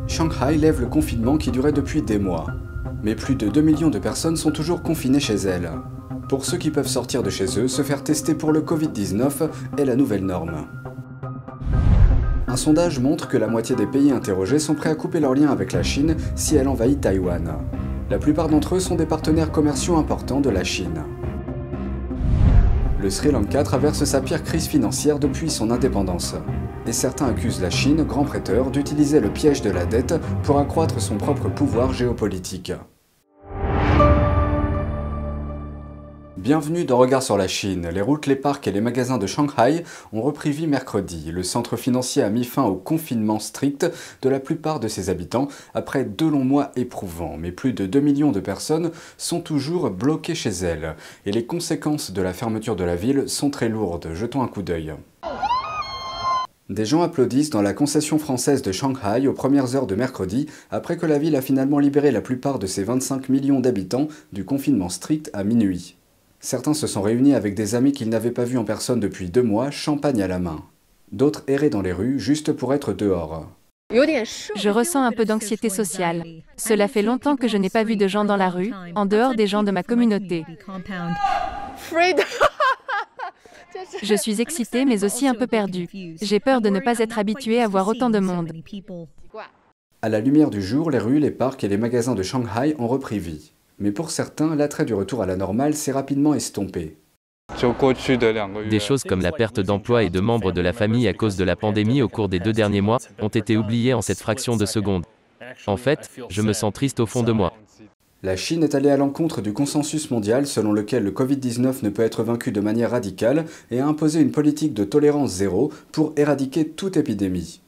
Shanghai lève le confinement qui durait depuis des mois. Mais plus de 2 millions de personnes sont toujours confinées chez elles. Pour ceux qui peuvent sortir de chez eux, se faire tester pour le Covid-19 est la nouvelle norme. Un sondage montre que la moitié des pays interrogés sont prêts à couper leurs liens avec la Chine si elle envahit Taïwan. La plupart d'entre eux sont des partenaires commerciaux importants de la Chine. Le Sri Lanka traverse sa pire crise financière depuis son indépendance. Et certains accusent la Chine, grand prêteur, d'utiliser le piège de la dette pour accroître son propre pouvoir géopolitique. Bienvenue dans Regard sur la Chine. Les routes, les parcs et les magasins de Shanghai ont repris vie mercredi. Le centre financier a mis fin au confinement strict de la plupart de ses habitants après 2 longs mois éprouvants. Mais plus de 2 millions de personnes sont toujours bloquées chez elles. Et les conséquences de la fermeture de la ville sont très lourdes. Jetons un coup d'œil. Des gens applaudissent dans la concession française de Shanghai aux premières heures de mercredi, après que la ville a finalement libéré la plupart de ses 25 millions d'habitants du confinement strict à minuit. Certains se sont réunis avec des amis qu'ils n'avaient pas vus en personne depuis 2 mois, champagne à la main. D'autres erraient dans les rues juste pour être dehors. Je ressens un peu d'anxiété sociale. Cela fait longtemps que je n'ai pas vu de gens dans la rue, en dehors des gens de ma communauté. Je suis excitée mais aussi un peu perdue. J'ai peur de ne pas être habituée à voir autant de monde. À la lumière du jour, les rues, les parcs et les magasins de Shanghai ont repris vie. Mais pour certains, l'attrait du retour à la normale s'est rapidement estompé. Des choses comme la perte d'emploi et de membres de la famille à cause de la pandémie au cours des 2 derniers mois ont été oubliées en cette fraction de seconde. En fait, je me sens triste au fond de moi. La Chine est allée à l'encontre du consensus mondial selon lequel le Covid-19 ne peut être vaincu de manière radicale et a imposé une politique de tolérance zéro pour éradiquer toute épidémie.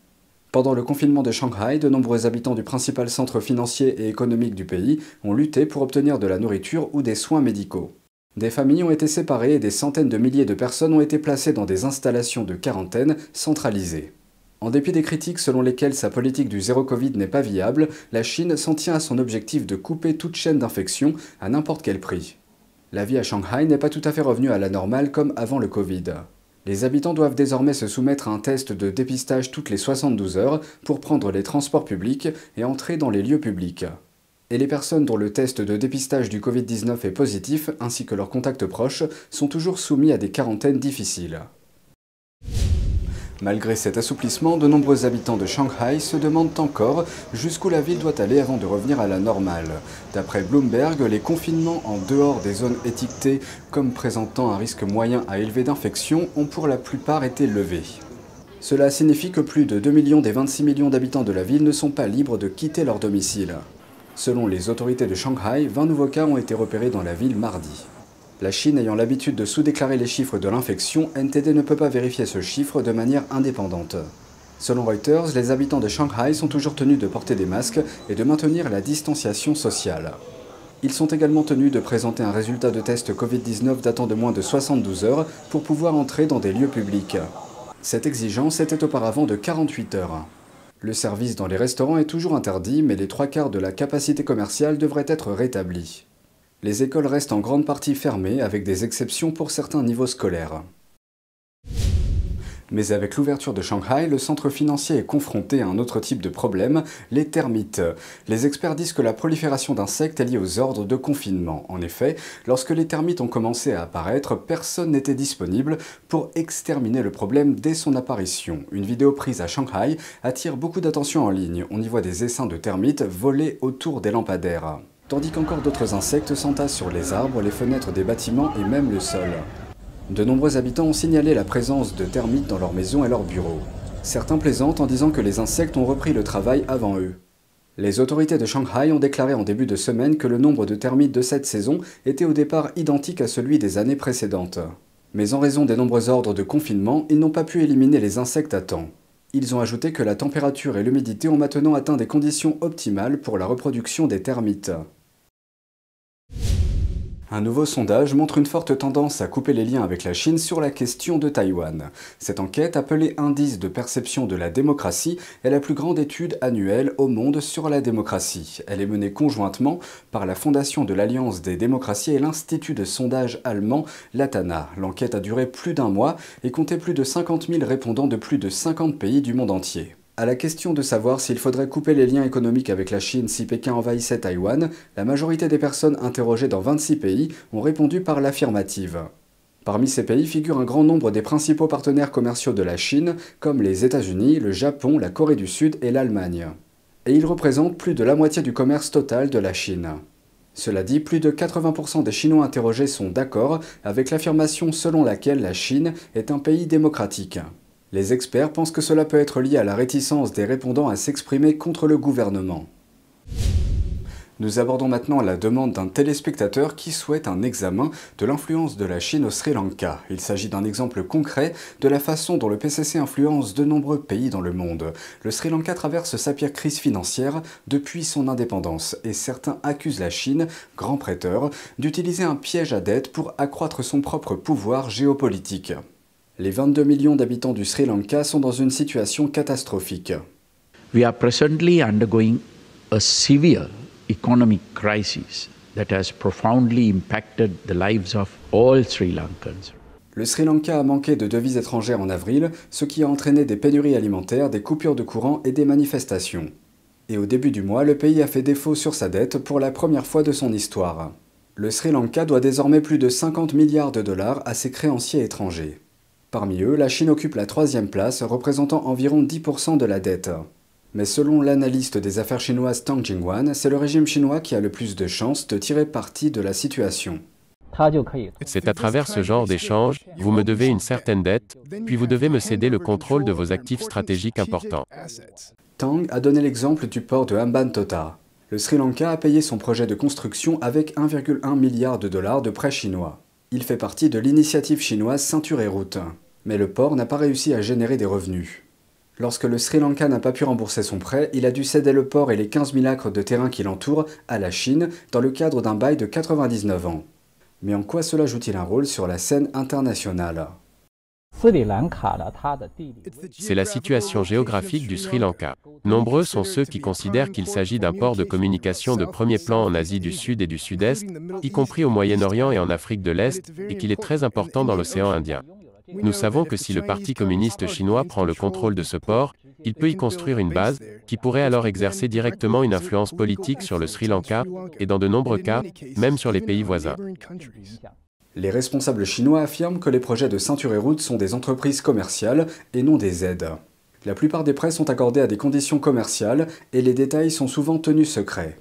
Pendant le confinement de Shanghai, de nombreux habitants du principal centre financier et économique du pays ont lutté pour obtenir de la nourriture ou des soins médicaux. Des familles ont été séparées et des centaines de milliers de personnes ont été placées dans des installations de quarantaine centralisées. En dépit des critiques selon lesquelles sa politique du zéro Covid n'est pas viable, la Chine s'en tient à son objectif de couper toute chaîne d'infection à n'importe quel prix. La vie à Shanghai n'est pas tout à fait revenue à la normale comme avant le Covid. Les habitants doivent désormais se soumettre à un test de dépistage toutes les 72 heures pour prendre les transports publics et entrer dans les lieux publics. Et les personnes dont le test de dépistage du Covid-19 est positif, ainsi que leurs contacts proches, sont toujours soumis à des quarantaines difficiles. Malgré cet assouplissement, de nombreux habitants de Shanghai se demandent encore jusqu'où la ville doit aller avant de revenir à la normale. D'après Bloomberg, les confinements en dehors des zones étiquetées comme présentant un risque moyen à élevé d'infection ont pour la plupart été levés. Cela signifie que plus de 2 millions des 26 millions d'habitants de la ville ne sont pas libres de quitter leur domicile. Selon les autorités de Shanghai, 20 nouveaux cas ont été repérés dans la ville mardi. La Chine ayant l'habitude de sous-déclarer les chiffres de l'infection, NTD ne peut pas vérifier ce chiffre de manière indépendante. Selon Reuters, les habitants de Shanghai sont toujours tenus de porter des masques et de maintenir la distanciation sociale. Ils sont également tenus de présenter un résultat de test Covid-19 datant de moins de 72 heures pour pouvoir entrer dans des lieux publics. Cette exigence était auparavant de 48 heures. Le service dans les restaurants est toujours interdit, mais les 3/4 de la capacité commerciale devraient être rétablis. Les écoles restent en grande partie fermées, avec des exceptions pour certains niveaux scolaires. Mais avec l'ouverture de Shanghai, le centre financier est confronté à un autre type de problème, les termites. Les experts disent que la prolifération d'insectes est liée aux ordres de confinement. En effet, lorsque les termites ont commencé à apparaître, personne n'était disponible pour exterminer le problème dès son apparition. Une vidéo prise à Shanghai attire beaucoup d'attention en ligne. On y voit des essaims de termites voler autour des lampadaires. Tandis qu'encore d'autres insectes s'entassent sur les arbres, les fenêtres des bâtiments et même le sol. De nombreux habitants ont signalé la présence de termites dans leurs maisons et leurs bureaux. Certains plaisantent en disant que les insectes ont repris le travail avant eux. Les autorités de Shanghai ont déclaré en début de semaine que le nombre de termites de cette saison était au départ identique à celui des années précédentes. Mais en raison des nombreux ordres de confinement, ils n'ont pas pu éliminer les insectes à temps. Ils ont ajouté que la température et l'humidité ont maintenant atteint des conditions optimales pour la reproduction des termites. Un nouveau sondage montre une forte tendance à couper les liens avec la Chine sur la question de Taïwan. Cette enquête, appelée Indice de perception de la démocratie, est la plus grande étude annuelle au monde sur la démocratie. Elle est menée conjointement par la Fondation de l'Alliance des démocraties et l'Institut de sondage allemand Latana. L'enquête a duré plus d'1 mois et comptait plus de 50 000 répondants de plus de 50 pays du monde entier. À la question de savoir s'il faudrait couper les liens économiques avec la Chine si Pékin envahissait Taïwan, la majorité des personnes interrogées dans 26 pays ont répondu par l'affirmative. Parmi ces pays figure un grand nombre des principaux partenaires commerciaux de la Chine, comme les États-Unis, le Japon, la Corée du Sud et l'Allemagne. Et ils représentent plus de la moitié du commerce total de la Chine. Cela dit, plus de 80% des Chinois interrogés sont d'accord avec l'affirmation selon laquelle la Chine est un pays démocratique. Les experts pensent que cela peut être lié à la réticence des répondants à s'exprimer contre le gouvernement. Nous abordons maintenant la demande d'un téléspectateur qui souhaite un examen de l'influence de la Chine au Sri Lanka. Il s'agit d'un exemple concret de la façon dont le PCC influence de nombreux pays dans le monde. Le Sri Lanka traverse sa pire crise financière depuis son indépendance et certains accusent la Chine, grand prêteur, d'utiliser un piège à dette pour accroître son propre pouvoir géopolitique. Les 22 millions d'habitants du Sri Lanka sont dans une situation catastrophique. We are presently undergoing a severe economic crisis that has profoundly impacted the lives of all Sri Lankans. Le Sri Lanka a manqué de devises étrangères en avril, ce qui a entraîné des pénuries alimentaires, des coupures de courant et des manifestations. Et au début du mois, le pays a fait défaut sur sa dette pour la première fois de son histoire. Le Sri Lanka doit désormais plus de 50 milliards de dollars à ses créanciers étrangers. Parmi eux, la Chine occupe la 3e place, représentant environ 10% de la dette. Mais selon l'analyste des affaires chinoises Tang Jingwan, c'est le régime chinois qui a le plus de chances de tirer parti de la situation. C'est à travers ce genre d'échange, vous me devez une certaine dette, puis vous devez me céder le contrôle de vos actifs stratégiques importants. Tang a donné l'exemple du port de Hambantota. Le Sri Lanka a payé son projet de construction avec 1,1 milliard de dollars de prêts chinois. Il fait partie de l'initiative chinoise Ceinture et Route. Mais le port n'a pas réussi à générer des revenus. Lorsque le Sri Lanka n'a pas pu rembourser son prêt, il a dû céder le port et les 15 000 acres de terrain qui l'entourent à la Chine dans le cadre d'un bail de 99 ans. Mais en quoi cela joue-t-il un rôle sur la scène internationale ? C'est la situation géographique du Sri Lanka. Nombreux sont ceux qui considèrent qu'il s'agit d'un port de communication de premier plan en Asie du Sud et du Sud-Est, y compris au Moyen-Orient et en Afrique de l'Est, et qu'il est très important dans l'océan Indien. Nous savons que si le Parti communiste chinois prend le contrôle de ce port, il peut y construire une base, qui pourrait alors exercer directement une influence politique sur le Sri Lanka, et dans de nombreux cas, même sur les pays voisins. Les responsables chinois affirment que les projets de Ceinture et Route sont des entreprises commerciales et non des aides. La plupart des prêts sont accordés à des conditions commerciales et les détails sont souvent tenus secrets.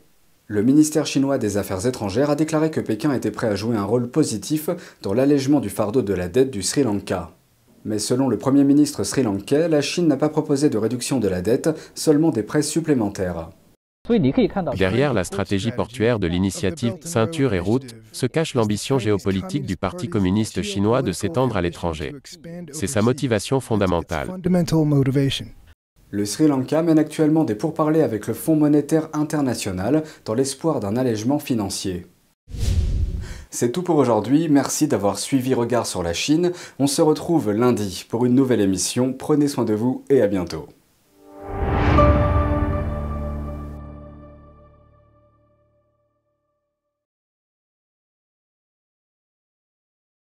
Le ministère chinois des Affaires étrangères a déclaré que Pékin était prêt à jouer un rôle positif dans l'allègement du fardeau de la dette du Sri Lanka. Mais selon le Premier ministre sri-lankais, la Chine n'a pas proposé de réduction de la dette, seulement des prêts supplémentaires. Derrière la stratégie portuaire de l'initiative Ceinture et Route, se cache l'ambition géopolitique du Parti communiste chinois de s'étendre à l'étranger. C'est sa motivation fondamentale. Le Sri Lanka mène actuellement des pourparlers avec le Fonds monétaire international dans l'espoir d'un allègement financier. C'est tout pour aujourd'hui, merci d'avoir suivi Regard sur la Chine. On se retrouve lundi pour une nouvelle émission. Prenez soin de vous et à bientôt.